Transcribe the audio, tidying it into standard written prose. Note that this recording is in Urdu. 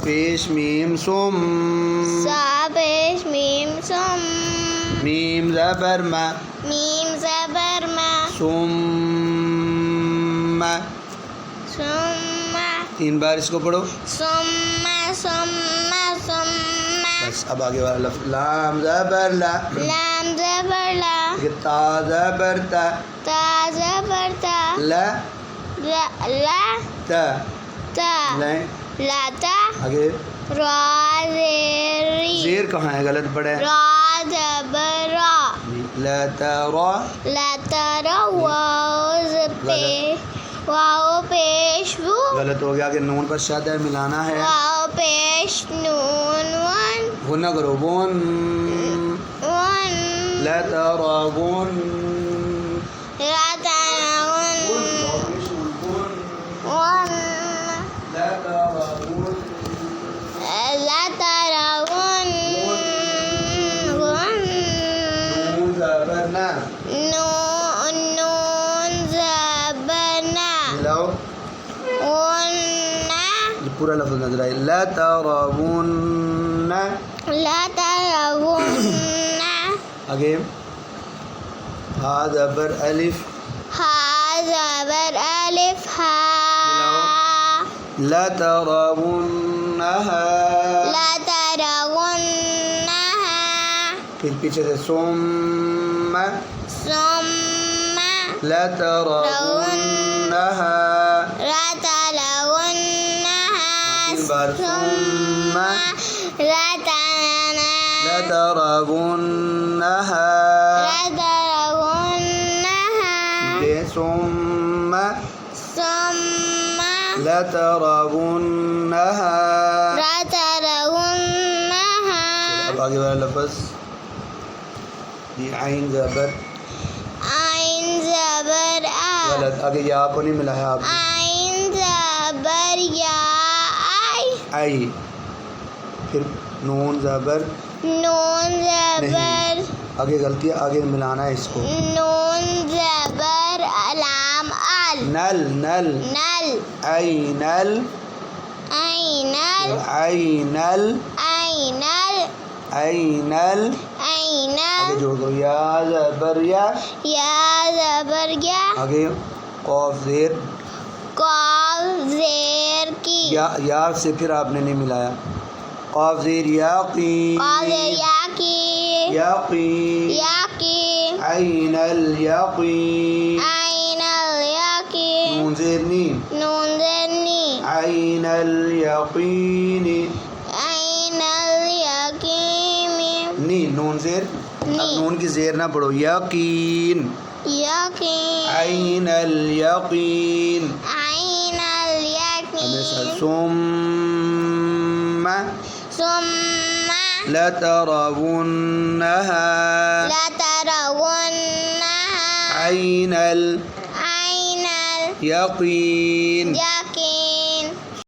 پیش میم سم سا پیش میم سم میم زبر ما میم زبر ما سم ثم 3 بار اس کو پڑھو. ثم ثم ثم بس اب آگے والا لفظ لام زبر لا لام زبر لا تا زبر تا تا زبر تا لا لا لا تا تا لائیں لا تا آگے را زیری زیر کہاں ہے؟ غلط پڑھے. را زبر را لا ترى لا ترى واو پیش وو غلط ہو گیا کہ نون پر شد ہے ملانا ہے. واو پیش نون ون غنہ کرو ون ون لا ترون لا ترون ون لا ترون لا ترون ون نون زبرنا نون زبرنا ملاؤ ون یہ پورا لفظ نظر آئے. لا ترون لا ترون آگے ہا زبر الف ہا زبر الف ہا لا ترونها لا ترونها پھر پیچھے سے ثم ثم لا ترونها لا ترونها 3 بار ثم لا لا ترونها ترونها ثم ثم لا ترونها. لا ترونها اب آگے والا لفظ یہ عین زبر عین زبر آ غلط. آگے یا کو نہیں ملا ہے آپ نے. عین زبر یا آئی آئی پھر نون زبر نون زبر آگے غلطی ہے آگے ملانا ہے اس کو. نون زبر لام ال نل نل نل عینل عینل عینل عینل عینل عینل آگے جوڑ کرو یا زبر یا یا زبر یا آگے قاف زیر قاف زیر کی یا سے پھر آپ نے نہیں ملایا. قاف زیر یقین قاف زیر یا کی یقین یا کی عین الیقین عین الیقین نون زیر نی نون زیر نی عین الیقین عین الیقین نی نون زیر. اب نون کی زیر نہ پڑھو. یقین یقین عین الیقین عین ہمیشہ. الیقین ثم ثم لترونها لا ترونها عین عین الیقین الیقین